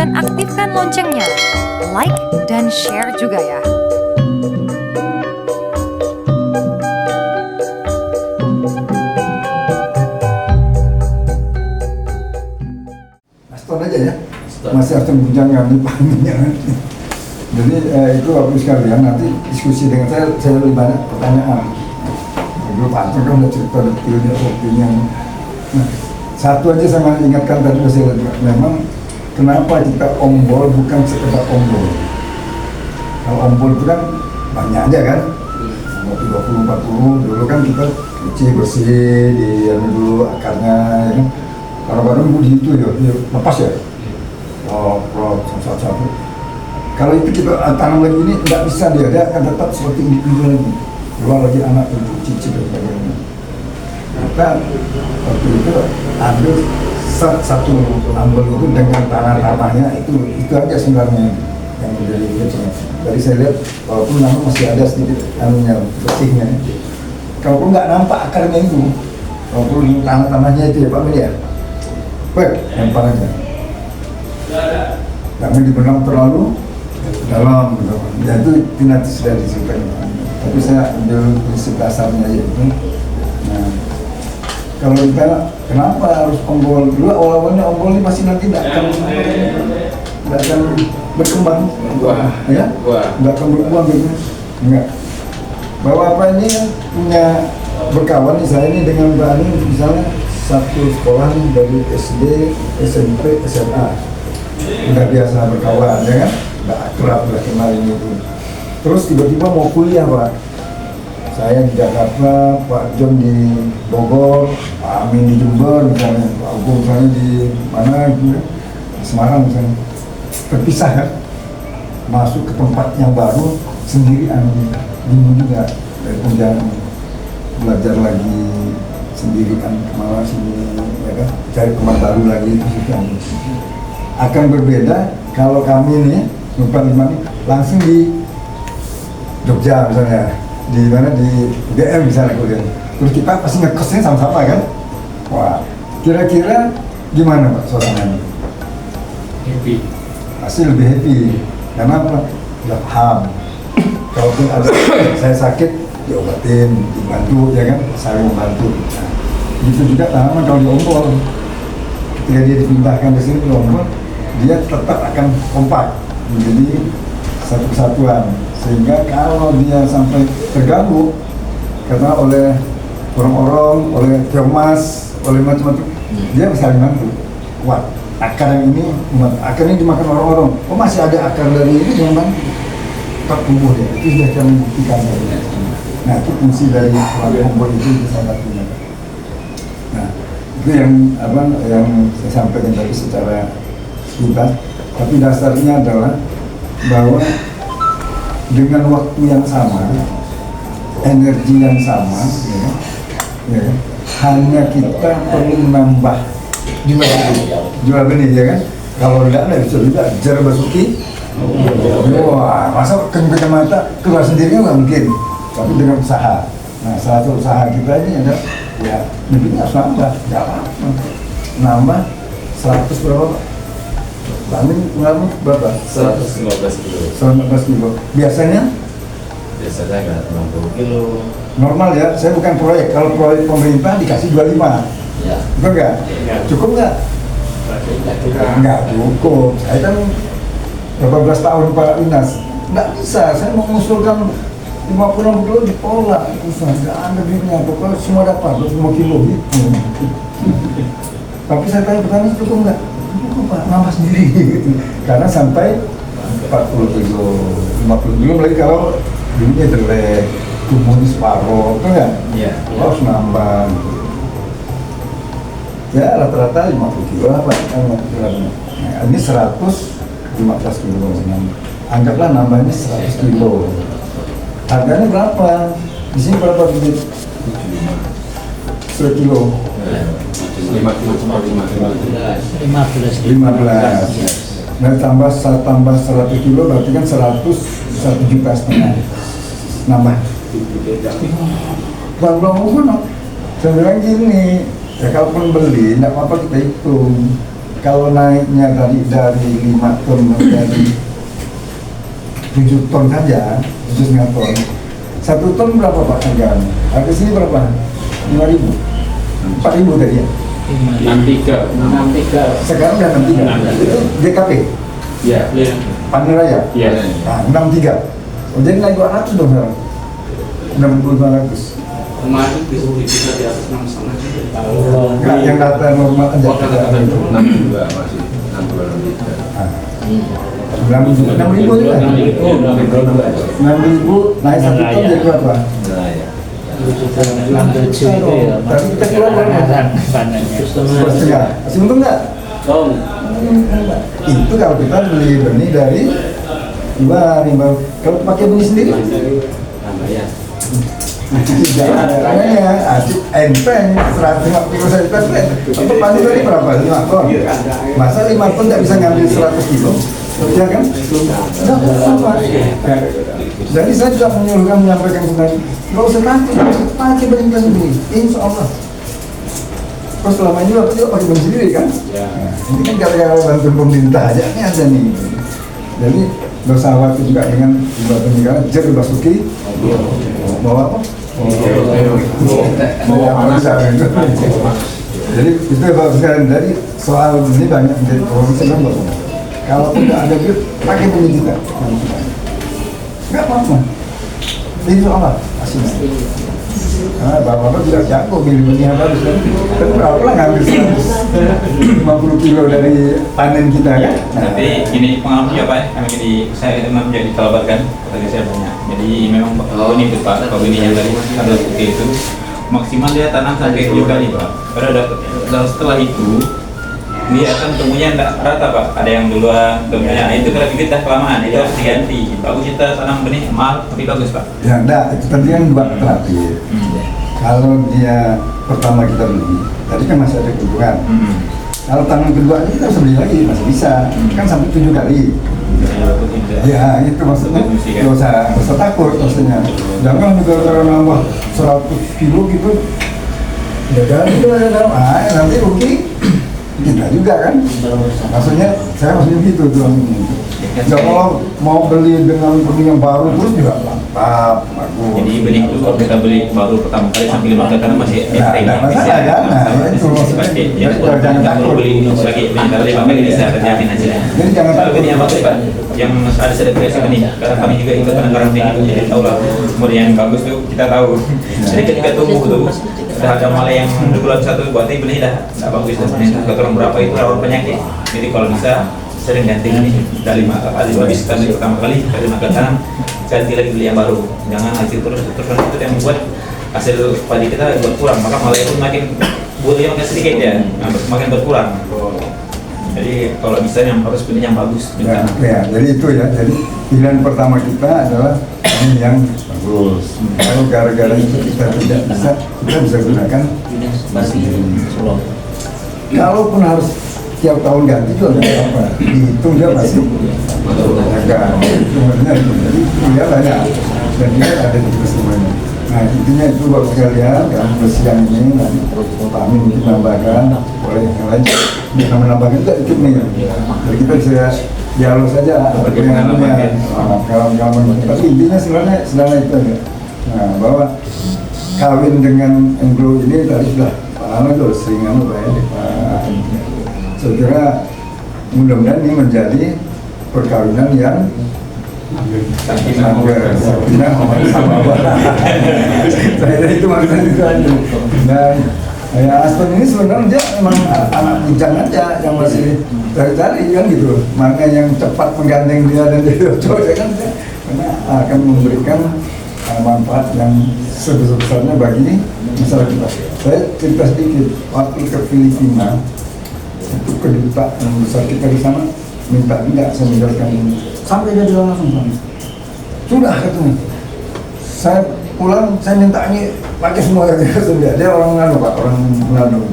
dan aktifkan loncengnya. Like dan share juga ya. Stop aja ya. Masih harus membujangkan di pahamnya. Jadi itu Bapak sekalian, nanti diskusi dengan saya lebih banyak pertanyaan. Dulu Pak Anton kan udah cerita detailnya opini. Nah, satu aja saya ingatkan tadi saya memang kenapa kita ombol bukan sekedar ombol. Kalau ombol itu kan banyak aja kan, 20-40 dulu kan kita cuci bersih di dulu akarnya, ya kan. Kadang-kadang di itu ya lepas ya. Satu. Kalau itu kita tanam lagi ini nggak bisa dia akan tetap seperti individu lagi. Keluar lagi anak untuk cicit dan sebagainya. Maka waktu itu ambil satu ambel itu dengan tanah-tanahnya itu aja sebenarnya yang menjadi kecil. Dari saya lihat walaupun nama masih ada sedikit anunya bersihnya. Kalaupun nggak nampak akarnya itu, walaupun tanah-tanahnya itu ya Pak Mili ya. Baik, lempar aja. Kami dibenam terlalu dalam, ya itu nanti sudah diceritakan. Tapi saya ambil prinsip dasarnya yaitu, nah, kalau kita kenapa harus ombol dulu, awal-awalnya ombol ini masih nanti tidak akan berkembang, ya, tidak akan berbuah gitu, enggak. Bahwa apa ini punya berkawan nih saya ini dengan Mbak Ani misalnya satu sekolah nih dari SD, SMP, SMA. Udah biasa berkawan ya kan, udah akrab, udah kenal ini itu. Terus tiba-tiba mau kuliah Pak, saya di Jakarta, Pak John di Bogor, Pak Amin di Jember misalnya, Pak Agung misalnya di mana gitu, di Semarang misalnya, terpisah kan, masuk ke tempat yang baru sendirian, bingung juga dari penjara, belajar lagi sendirian kemana sini, ya kan, cari teman baru lagi itu kan. Akan berbeda kalau kami nih, Bapak Limani, langsung di Jogja misalnya, di mana di UGM misalnya kuliah. Terus kita pasti ngekosnya sama-sama kan? Wah, kira-kira gimana Pak suasananya? Happy. Pasti lebih happy, karena apa? Udah paham. Kalaupun ada saya sakit, diobatin, dibantu ya kan? Saling membantu. Nah, gitu juga tanaman kalau diombol. Ketika dia dipindahkan ke sini diombol, dia tetap akan kompak menjadi satu kesatuan, sehingga kalau dia sampai terganggu karena oleh orang-orang, oleh kemas, oleh macam-macam, dia bisa membantu kuat. Akar yang ini, akar ini dimakan orang-orang, oh masih ada akar dari ini yang bantu tetap tumbuh dia, itu sudah kita membuktikan. Nah itu fungsi dari ombol itu salah satunya. Nah itu yang saya sampaikan tadi secara sekitar, tapi dasarnya adalah bahwa dengan waktu yang sama, energi yang sama, ya, hanya kita perlu menambah jual benih, ya kan? Kalau tidak ada bisa juga jar basuki, wah masa kacamata keluar sendiri nggak mungkin, tapi dengan usaha. Nah salah satu usaha kita ini ada, ya bibitnya harus nambah, nggak apa-apa, nambah 100 berapa? Kami mengalami berapa? 115 kilo. 115 kilo. Biasanya Nggak 60 kilo. normal ya, saya bukan proyek. Kalau proyek pemerintah dikasih 25. Ya. Betul nggak? Ya. Cukup nggak? Nggak cukup. Saya kan berapa belas tahun Pak Inas. Nggak bisa, saya mau mengusulkan 50 kilo ditolak. Nggak ada duitnya, pokoknya semua dapat 25 kilo gitu. Tapi saya tanya petani cukup nggak? Pak, nambah sendiri gitu. Karena sampai 40 kilo, 50 kilo lagi kalau bibitnya jelek, tumbuhnya separuh, itu kan? Iya. Harus nambah. Ya rata-rata 50 kilo apa? Nah, ini 115 kilo. Anggaplah nambahnya 100 kilo. Harganya berapa? Di sini berapa bibit? 1 kilo. 5 kilo. 15. Nah tambah 100 kilo berarti kan 1 juta setengah nambah. Bang saya bilang gini, ya kalaupun beli, tidak apa-apa kita hitung. kalau naiknya dari 5 ton menjadi 7 ton saja, 7,5 ton, 1 ton berapa Pak harganya? Harga sini berapa? 5.000, 4.000 tadi ya? 63. Sekarang udah 63. Itu DKP, Ya. Panen Raya. Ya. Nah, 63. Oh, jadi naik 200 dong sekarang. 6.200. Kemarin bisa di atas 6,5 Enggak, yang data normal aja. Oh, data itu. 62 masih 62. Nah, 6.000 juga. 6.000 naik 1 ton jadi berapa? Nah, ya. Tapi kita keluar berapa? Setengah. Masih untung nggak? Itu kalau kita beli benih dari luar, kalau pakai benih sendiri Tambah ya. jangan ada enteng 150 saja apa panen tadi berapa? 5 ton. Masa 5 ton nggak bisa ngambil 100 kilo? Ya kan? Nggak apa. Jadi saya juga menyampaikan tentang nggak usah takut, pakai benih sendiri, insya Allah. Terus selama ini Bapak juga pakai benih sendiri kan? Ya. Nah, ini kan gara-gara bantuan pemerintah aja, ini ada nih. Jadi nggak usah khawatir juga dengan benih kan, jadi Basuki bawa apa? Bawa panas. Jadi itu Bapak sekalian, dari soal ini banyak menjadi promosi kan Bapak. Kalau tidak ada duit, pakai benih kita. Nggak apa-apa. Insya Allah, asli. Nah, Bapak juga jago milih benih yang bagus kan. Tapi berapa lah ngambil 150 kilo dari panen kita kan. Tapi ini pengalaman ya Pak, kami saya memang jadi telabatkan, tadi saya banyak. Jadi memang ini tuh Pak, kalau ini yang tadi ada putih itu maksimal dia tanam sampai 7 kali Pak. Dan setelah itu dia akan tumbuhnya tidak rata Pak. Ada yang duluan, tumbuhnya itu kalau bibit dah kelamaan, itu harus diganti. Bagus kita tanam benih mahal tapi bagus Pak. Ya enggak, itu tadi kan dua terakhir. Kalau dia pertama kita beli, tadi kan masih ada kebutuhan. Kalau tanam kedua ini kita bisa beli lagi, masih bisa. Kan sampai 7 kali. Ya itu maksudnya nggak usah takut maksudnya. Jangan gara-gara nambah 100 kilo gitu. Ya kan, nanti rugi kita juga kan. Maksudnya saya maksudnya gitu tuh. Ya kalau mau beli dengan benih yang baru terus juga mantap, bagus. Jadi benih itu kalau kita beli baru pertama kali sampai 5 kali karena masih Nah, masalah kan? Nah, itu maksudnya. Ya, Jangan kalau takut. beli lagi antara 5 kali bisa terjamin aja. Jadi jangan Kalau takut. benih yang bagus Pak, yang ada sertifikasi benih, karena kami juga ikut penangkaran benih, jadi tahu lah kemudian yang bagus tuh kita tahu. Jadi ketika tumbuh tuh udah ada malah yang bulan 1 berarti benih dah nggak bagus dan benih keturun berapa itu rawan penyakit. Jadi kalau bisa sering ganti benih dari 5 kali habis kali pertama kali dari 5 kali tanam ganti lagi beli yang baru. Jangan hasil terus itu yang membuat hasil padi kita berkurang, maka malah itu makin butuhnya makin sedikit ya, makin berkurang. Jadi kalau bisa yang harus pilih yang bagus. Ya, jadi itu ya. Jadi pilihan pertama kita adalah ini yang bagus. Kalau gara-gara itu kita tidak bisa, kita bisa gunakan kalaupun harus tiap tahun ganti juga nggak apa-apa. Dihitung dia masih agak hitungannya itu. Jadi dia banyak dan dia ada di semuanya. Nah intinya itu buat sekalian yang bersiang ini nanti kami mungkin tambahkan oleh yang lain bisa menambahkan juga dikit nih. Jadi kita bisa dialog saja dengan kawan-kawan. Tapi intinya sebenarnya itu aja. Nah bahwa kawin dengan Anglo ini tadi sudah paham itu sering Pak ya. Saya kira mudah-mudahan ini menjadi perkawinan yang saya itu maksudnya itu aja. Dan ya Aston ini sebenarnya dia memang anak bujang aja yang masih cari-cari kan gitu. Mana yang cepat menggandeng dia dan dia cocok kan karena akan memberikan manfaat yang sebesar-besarnya bagi masyarakat kita. Saya cerita sedikit waktu ke Filipina itu kedutaan besar kita di sana minta enggak saya menjelaskan ini sampai dia bilang langsung sudah katanya saya pulang saya minta ini pakai semua dia orang Manado Pak, orang Manado.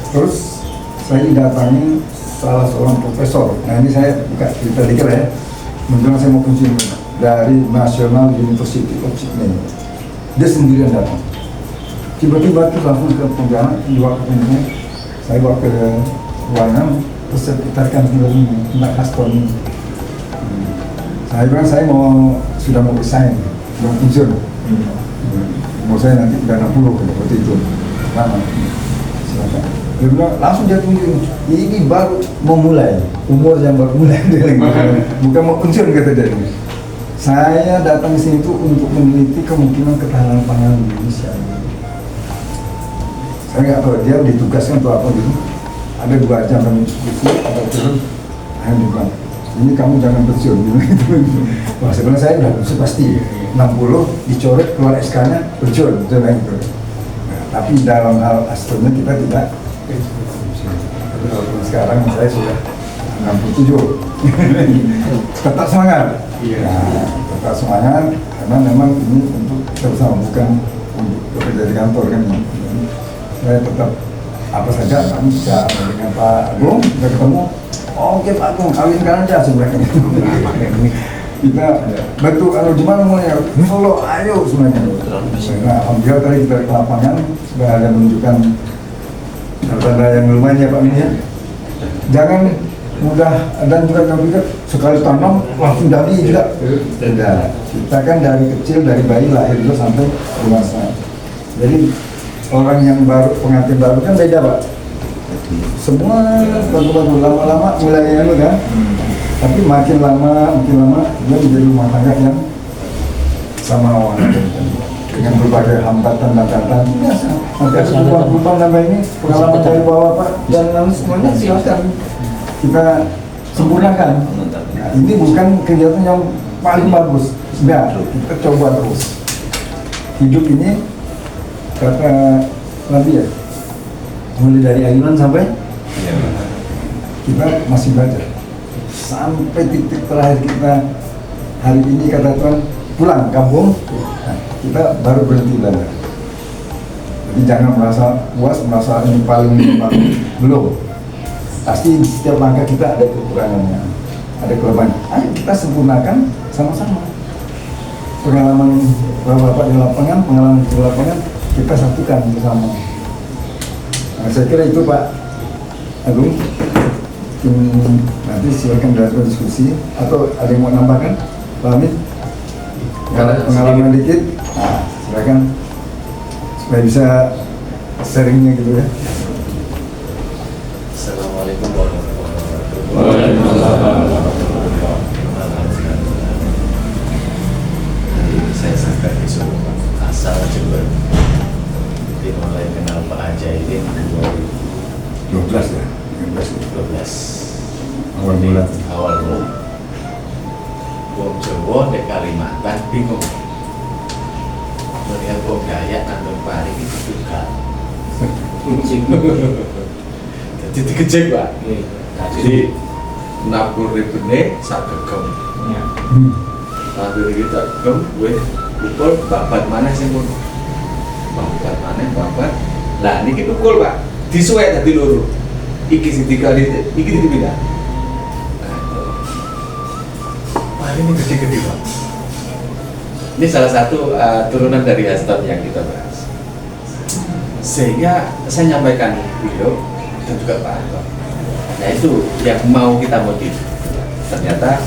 Terus saya didatangi salah seorang profesor. Nah ini saya buka cerita dikit ya, menjelang saya mau kunjungi dari National University of Sydney. Dia sendirian datang, tiba-tiba tuh langsung ke penjara, dibawa ke penjara. Saya bawa ke ruangan, tersekitarkan Mbak Kaston. Saya bilang saya sudah mau resign, mau pensiun. Umur saya nanti udah 60 waktu itu. Lama. Silakan. Dia bilang langsung dia tunjuk, ini baru mau mulai, umur yang baru mulai. Bukan mau pensiun kata dia. Saya datang ke sini itu untuk meneliti kemungkinan ketahanan pangan di Indonesia. Saya nggak tahu dia ditugaskan untuk apa gitu. Ada 2 jam kami diskusi, ada turun, akhirnya bilang, ini kamu jangan pensiun gitu. Wah sebenarnya saya udah pensiun pasti 60 dicoret keluar SK-nya pensiun gitu. Nah, tapi dalam hal astronya kita tidak. Tapi walaupun sekarang saya sudah 67. Tetap semangat. Nah, tetap semangat karena memang ini untuk kita bersama, bukan untuk bekerja di kantor kan. Saya tetap apa saja kami bisa dengan Pak Agung, kita ketemu. Oke Pak Agung, kawinkan aja sebenarnya. Kita bantu gimana mulai Solo, ayo sebenarnya. Nah, alhamdulillah tadi kita ke lapangan sudah ada menunjukkan tanda yang lumayan ya Pak Min ya. Jangan mudah dan juga jangan pikir sekali tanam langsung jadi tidak. Tidak. Kita kan dari kecil, dari bayi lahir dulu sampai dewasa. Jadi orang yang baru, pengantin baru kan beda Pak. Semua baru-baru lama-lama mulai kan. Tapi makin lama dia menjadi rumah tangga yang sama orang dengan berbagai hambatan dan tantangan biasa. Nanti ada perubahan nama ini pengalaman dari bawah Pak dan semuanya silakan kita sempurnakan. Nah, ini bukan kegiatan yang paling bagus. Sudah, kita coba terus. Hidup ini kata Nabi ya, mulai dari ayunan sampai kita masih belajar. Sampai titik terakhir kita hari ini kata Tuhan pulang kampung, nah, kita baru berhenti belajar. Jadi jangan merasa puas, merasa ini paling belum. Pasti di setiap langkah kita ada kekurangannya, ada kelemahan. Ayo kita sempurnakan sama-sama. Pengalaman bapak di lapangan, pengalaman di lapangan kita satukan bersama. Nah, saya kira itu Pak Agung. Nanti silakan dilakukan diskusi atau ada yang mau nambahkan, Pak Amin? Kalau pengalaman dikit, nah, silakan supaya bisa sharingnya gitu ya. Assalamualaikum warahmatullahi wabarakatuh. Waalaikumsalam. Saya Sangka disuruh asal Jember. Dimulai kenal Pak Ajaidin 12 ya, 2012. awal bulan. Awal bulan. Wong Jawa di Kalimantan bingung. Melihat wong Dayak nanggung pari itu juga. Jadi dikejek Pak. Jadi nabur ribene sak gegem. Nabur iki sak gegem wis ukul babat maneh sing ngono. Babat maneh babat. Lah niki ukul Pak. Disuwe dadi loro. Iki sing dikali iki dipindah. Ini gede-gede Pak. Ini salah satu turunan dari Haston yang kita bahas. Sehingga saya nyampaikan beliau dan juga Pak Anton. Nah itu yang mau kita motif. Ternyata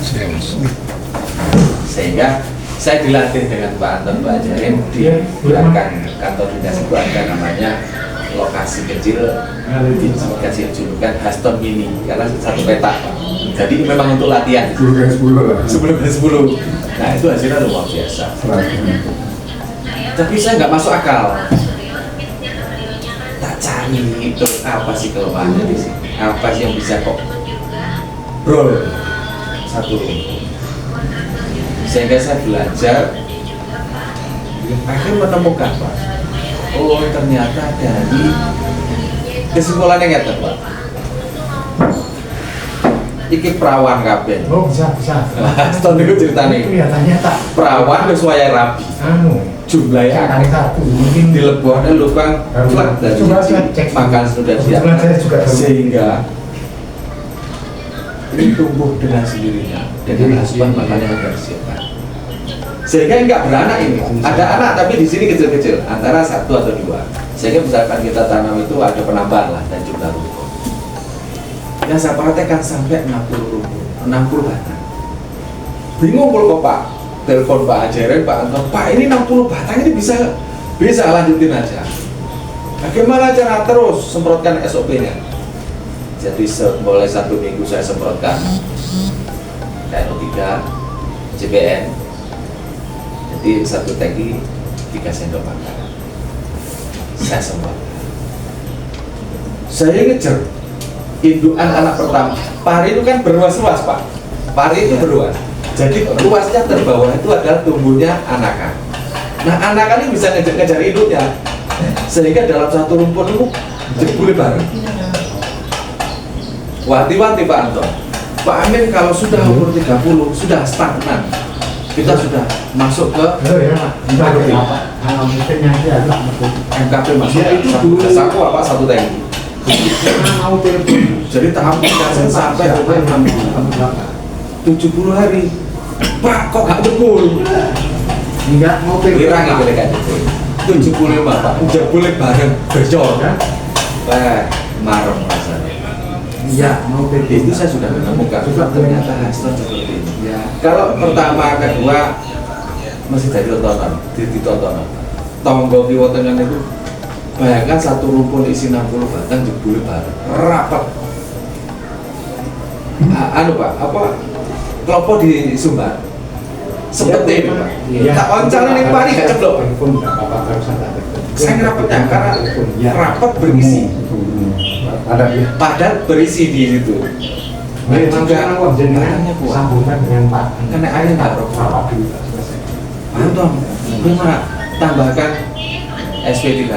sehingga saya dilatih dengan Pak Anton Pak Ajarin di belakang kantor dinas itu ada namanya lokasi kecil, dikasih julukan Haston Mini karena satu petak Pak. Jadi memang untuk latihan 10 lah. 10 dari 10. Nah itu hasilnya luar biasa. Tapi saya nggak masuk akal. Tak cari itu apa sih kelemahannya di sini? Apa sih yang bisa kok roll satu rumput? Sehingga saya belajar, akhirnya menemukan Pak. Oh ternyata dari kesimpulannya nggak Pak. Iki perawan kabeh. Oh bisa. Aston itu ceritanya. Kelihatannya tak. Perawan wis wayahe rabi. Jumlahnya kali satu mungkin dilebokne lubang plak dan coba saya cek makan sudah siap. kebetulan saya juga Sehingga ini tumbuh dengan sendirinya dengan asupan makanan yang disiapkan. Sehingga nggak beranak ini. Ada anak tapi di sini kecil-kecil antara 1 atau 2. Sehingga misalkan kita tanam itu ada penambahan lah dan jumlah rumput. yang saya praktekkan sampai 60 batang. Bingung kok Pak, telepon Pak Ajeren, Pak Anton, Pak ini 60 batang ini bisa lanjutin aja. Bagaimana cara terus semprotkan SOP-nya? Jadi mulai 1 minggu saya semprotkan KNO3, CBN. Jadi 1 tangki 3 sendok makan. Saya semprotkan. Saya ngejar indukan anak pertama. Pari itu kan berluas-luas Pak. Pari itu berluas. Jadi luasnya terbawah itu adalah tumbuhnya anakan. Nah anakan ini bisa ngejar induknya, sehingga dalam satu rumpun itu jebule bareng. Wanti-wanti Pak Anton, Pak Amin kalau sudah umur 30 sudah stagnan, kita sudah masuk ke MKP masuk. Itu dulu saku apa 1 tangki. Jadi tahap aplikasi sampai 70 hari. Pak kok gak jebul? Enggak mau Wirangi kira-kira 75 Pak, jebule bareng bejol kan? Marem rasanya. Iya, mau Itu saya sudah menemukan ternyata hasil seperti ini. Ya. Kalau pertama, kedua masih jadi tontonan, ditonton. Tonggo kiwotengan itu bayangkan satu rumpun isi 60 batang jebule bareng, rapat. Pak, apa kelompok di Sumbar seperti ini Pak. Tak oncal ini pari gak ceblok. Saya ngerapatnya karena rapat berisi. Padat berisi di situ. Juga barangnya kuat. Sambungan dengan Pak. Karena airnya nggak rokok. Anton, gimana tambahkan SP3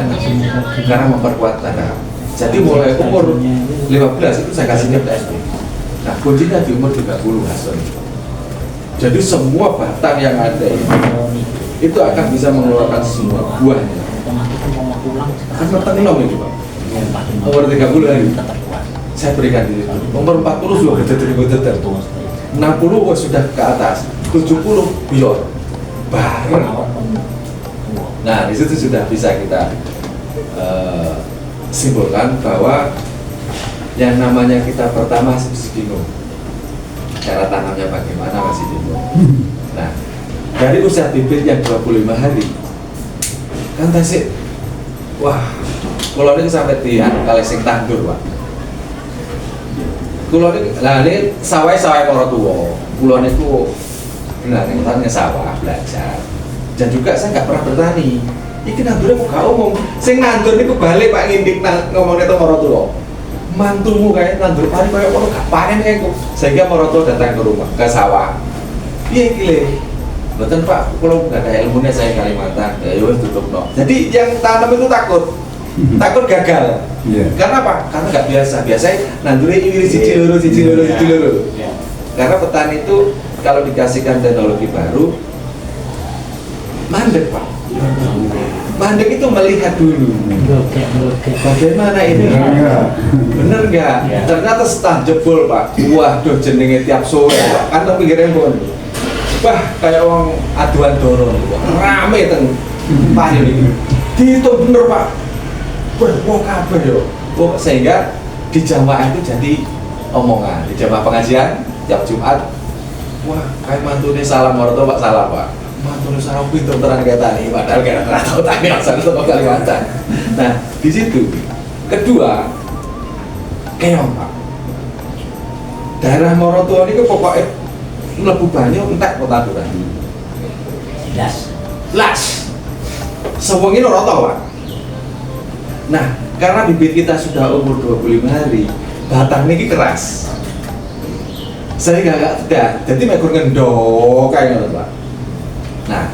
karena memperkuat tanah. Jadi mulai umur 15 itu saya kasih ke SP. Nah kuncinya di umur 30 hasil. Jadi semua batang yang ada itu akan bisa mengeluarkan semua buahnya. Kan batang enom itu Pak. Umur 30 hari saya berikan di situ. Umur 40 sudah betul-betul 60 sudah ke atas, 70 biar bareng. Nah di situ sudah bisa kita simpulkan bahwa yang namanya kita pertama masih bingung cara tanamnya bagaimana, masih bingung. Nah dari usia bibit yang 25 hari kan tasik, wah kalau ini sampai di kali sing tandur Pak. Kalau ini, nah ini sawah para tua, pulau itu nah ini tanya sawah belajar. Dan juga saya nggak pernah bertani. Ini nandurnya kok gak umum. Sing nandur ini kebalik Pak ngindik ngomongnya itu para tua. Mantumu kayak nandur pari kayak orang gak panen kayak kok. Sehingga para tua datang ke rumah, ke sawah. Iya gile. Betul Pak, kalau nggak ada ilmunya saya Kalimantan, ya wes tutup no. Jadi yang tanam itu takut gagal. Iya. Karena apa? Karena nggak biasa. Biasanya nandurnya ini cici luru. Karena petani itu kalau dikasihkan teknologi baru, mandek Pak. Mandek itu melihat dulu. Bagaimana ini? Bener nggak? Ternyata setelah jebol Pak. Waduh jenenge tiap sore Pak. Kan pikirnya pun. Wah kayak orang aduan dorong, rame teng Pak ini. Dihitung bener Pak. Wah kabeh yo. Sehingga di jamaah itu jadi omongan. Di jamaah pengajian tiap Jumat. Wah kayak mantune salam warto Pak salam Pak. Mantune salam pinter tenan kayak tani. Padahal kayak nggak tahu tani asal itu Kalimantan. Nah di situ. Kedua, keong Pak. Daerah Moroto ini pokoknya lebu banyak entek kota Turan. Las. Sewengi ora tau Pak. Nah, karena bibit kita sudah umur 25 hari, batang ini keras. Saya gak jadi mekur ngendok kayak gitu Pak. Nah,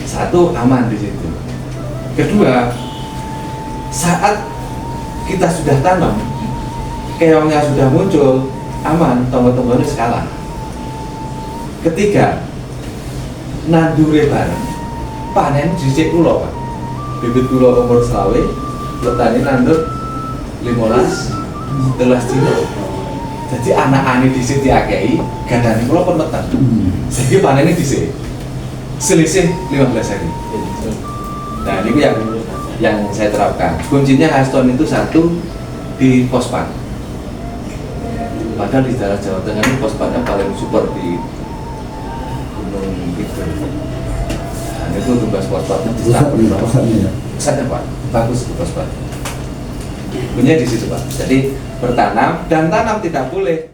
satu aman di situ. Kedua, saat kita sudah tanam, keongnya sudah muncul, aman, tombol-tombolnya skala. Ketiga, nandure bareng, panen jisik kula Pak. Bibit kula umur selawe, petani nandur 15 dino. Jadi anak-anak dhisik diakei, gandane kula pun meteng. Saiki panene dhisik. Selisih 15 hari. Nah, ini yang saya terapkan. Kuncinya Aston itu satu di pospan. Padahal di daerah Jawa Tengah ini fosfatnya paling super di Gunung Kidul. Nah, itu tugas fosfatnya di Pusatnya ya. Pusatnya Pak, bagus itu fosfat. Punya di situ Pak. Jadi bertanam dan tanam tidak boleh